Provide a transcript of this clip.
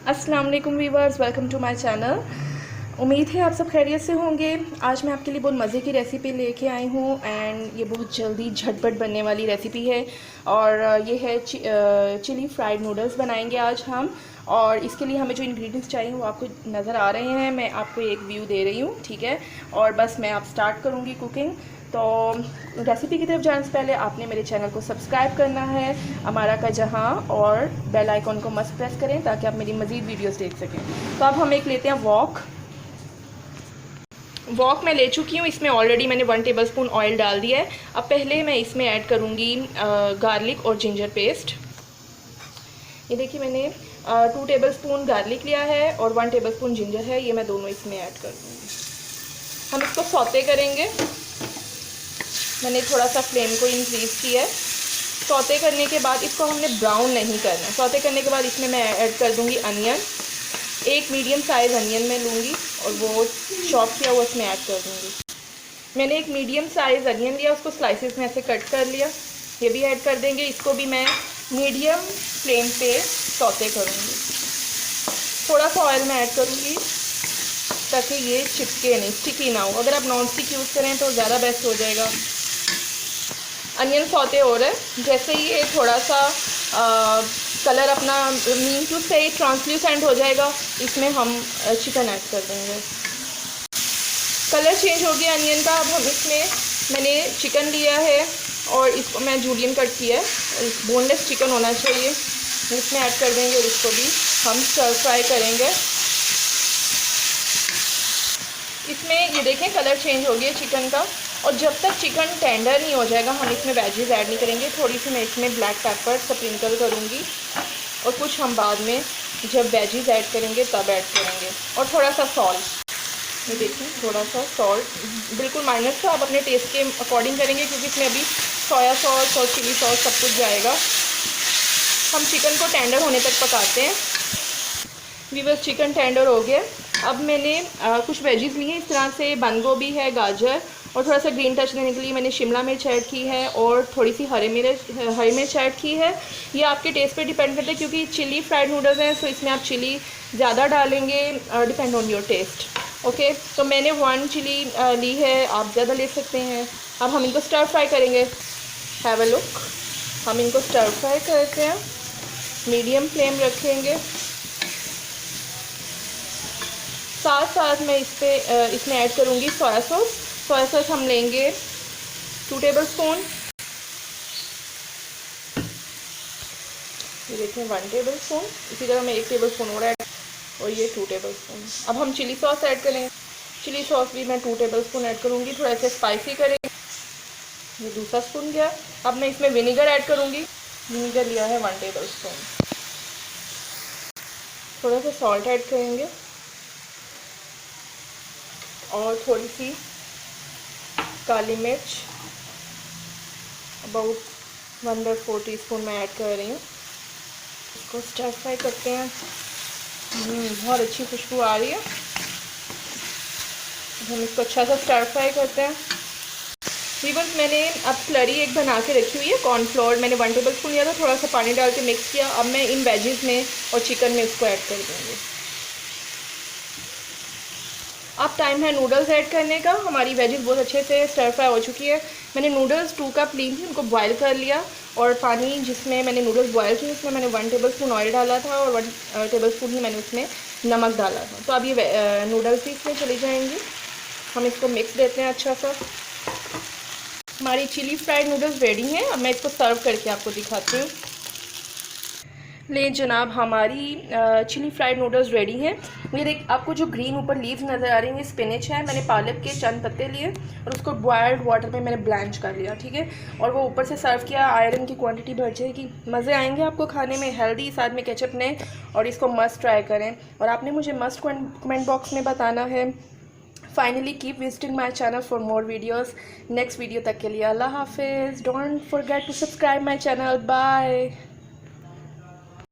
अस्सलाम वालेकुम viewers, welcome to my channel. उम्मीद है आप सब खैरियत से होंगे। आज मैं आपके लिए बहुत मज़े की रेसिपी लेके आई हूँ एंड ये बहुत जल्दी झटपट बनने वाली रेसिपी है। और ये है चिली फ्राइड नूडल्स बनाएंगे आज हम। और इसके लिए हमें जो इंग्रेडिएंट्स चाहिए वो आपको नज़र आ रहे हैं, मैं आपको एक व्यू दे रही हूँ, ठीक है। और बस मैं आप स्टार्ट करूँगी कुकिंग। तो रेसिपी की तरफ जाने से पहले आपने मेरे चैनल को सब्सक्राइब करना है, अमारा का जहां, और बेल आइकॉन को मस्ट प्रेस करें ताकि आप मेरी मज़ीद वीडियोस देख सकें। तो अब हम एक लेते हैं वॉक मैं ले चुकी हूँ। इसमें ऑलरेडी मैंने 1 टेबलस्पून ऑयल डाल दिया है। अब पहले मैं इसमें ऐड करूँगी गार्लिक और जिंजर पेस्ट। ये देखिए मैंने 2 टेबलस्पून गार्लिक लिया है और 1 टेबलस्पून जिंजर है, ये मैं दोनों इसमें ऐड कर दूँगी। हम इसको सौते करेंगे। मैंने थोड़ा सा फ्लेम को इंक्रीज़ किया है। सौते करने के बाद इसको हमने ब्राउन नहीं करना है। सौते करने के बाद इसमें मैं ऐड कर दूँगी अनियन। एक मीडियम साइज़ अनियन मैं लूँगी और वो चॉप किया हुआ इसमें ऐड कर दूँगी। मैंने एक मीडियम साइज़ अनियन लिया, उसको स्लाइसेस में ऐसे कट कर लिया, ये भी ऐड कर देंगे। इसको भी मैं मीडियम फ्लेम पे सौते करूँगी। थोड़ा सा ऑयल मैं ऐड करूँगी ताकि ये चिपके नहीं, स्टिकी ना हो। अगर आप नॉन स्टिक यूज़ करें तो ज़्यादा बेस्ट हो जाएगा। अनियन सौते हो रहा है, जैसे ही ये थोड़ा सा कलर अपना मीन टू से ट्रांसल्यूसेंट हो जाएगा, इसमें हम चिकन ऐड कर देंगे। कलर चेंज हो गया अनियन का। अब हम इसमें मैंने चिकन लिया है और इसको मैं जूलियन कट किया है, बोनलेस चिकन होना चाहिए, इसमें ऐड कर देंगे और इसको भी हम स्टर फ्राई करेंगे। इसमें ये देखें कलर चेंज हो गया चिकन का। और जब तक चिकन टेंडर नहीं हो जाएगा हम इसमें वेजेस ऐड नहीं करेंगे। थोड़ी सी मैं इसमें ब्लैक पेपर स्प्रिंकल करूँगी और कुछ हम बाद में जब वेजेस ऐड करेंगे तब ऐड करेंगे। और थोड़ा सा सॉल्ट, ये देखिए थोड़ा सा सॉल्ट, बिल्कुल माइनस का, आप अपने टेस्ट के अकॉर्डिंग करेंगे क्योंकि इसमें अभी सोया सॉस और चिली सॉस सब कुछ जाएगा। हम चिकन को टेंडर होने तक पकाते हैं। वीवर्स, चिकन टेंडर हो गया। अब मैंने कुछ वेजीज ली हैं इस तरह से, बंद गोभी है, गाजर, और थोड़ा सा ग्रीन टच देने के लिए मैंने शिमला मिर्च ऐड की है और थोड़ी सी हरी मिर्च ऐड की है। ये आपके टेस्ट पे डिपेंड करता है क्योंकि चिली फ्राइड नूडल्स हैं, तो इसमें आप चिली ज़्यादा डालेंगे, depend on your taste. Okay, तो मैंने 1 चिली ली है, आप ज़्यादा ले सकते हैं। अब हम इनको स्टर फ्राई करेंगे। हैव अ लुक, हम इनको स्टर फ्राई करते हैं, मीडियम फ्लेम रखेंगे। साथ साथ मैं इसमें ऐड करूँगी सोया सॉस। सोया सॉस हम लेंगे 2 टेबलस्पून। ये देखें 1 टेबलस्पून। इसी तरह मैं 1 टेबलस्पून और ऐड, और ये 2 टेबलस्पून। अब हम चिली सॉस ऐड करेंगे। चिली सॉस भी मैं 2 टेबलस्पून ऐड करूँगी, थोड़ा सा स्पाइसी करेंगे। ये दूसरा स्पून गया। अब मैं इसमें विनीगर ऐड करूँगी। विनीगर लिया है 1 टेबलस्पून। थोड़ा सा सॉल्ट ऐड करेंगे और थोड़ी सी काली मिर्च, अबाउट 1/4 टीस्पून मैं ऐड कर रही हूँ। इसको स्टर फ्राई करते हैं। बहुत अच्छी खुशबू आ रही है। हम इसको अच्छा सा स्टर फ्राई करते हैं। वीवर्स, मैंने अब स्लरी एक बना के रखी हुई है। कॉर्नफ्लोर मैंने 1 टेबलस्पून लिया था, थोड़ा सा पानी डाल के मिक्स किया। अब मैं इन वेजेस में और चिकन में इसको ऐड कर दूँगी। अब टाइम है नूडल्स ऐड करने का। हमारी वेजेस बहुत अच्छे से स्टर फ्राई हो चुकी है। मैंने नूडल्स 2 कप ली थी, उनको बॉयल कर लिया, और पानी जिसमें मैंने नूडल्स बॉयल किए उसमें मैंने 1 टेबलस्पून ऑयल डाला था और 1 टेबलस्पून ही मैंने उसमें नमक डाला था। तो अब ये नूडल्स भी इसमें चली जाएंगी। हम इसको मिक्स देते हैं अच्छा सा। हमारी चिली फ्राइड नूडल्स रेडी हैं। अब मैं इसको सर्व करके आपको दिखाती हूँ। ले जनाब, हमारी चिली फ्राइड नूडल्स रेडी हैं। ये देख, आपको जो ग्रीन ऊपर लीव्स नज़र आ रही हैं स्पिनच है। मैंने पालक के चंद पत्ते लिए और उसको बॉयल्ड वाटर में मैंने ब्लैंच कर लिया, ठीक है। और वो ऊपर से सर्व किया। आयरन की क्वांटिटी बढ़ जाएगी, मज़े आएंगे आपको खाने में, हेल्दी, साथ में केचप ने। और इसको मस्ट ट्राई करें और आपने मुझे मस्ट कमेंट बॉक्स में बताना है। Finally keep visiting my channel for more videos. Next video तक के लिए अल्लाह हाफिज़। Don't forget to subscribe my channel. Bye.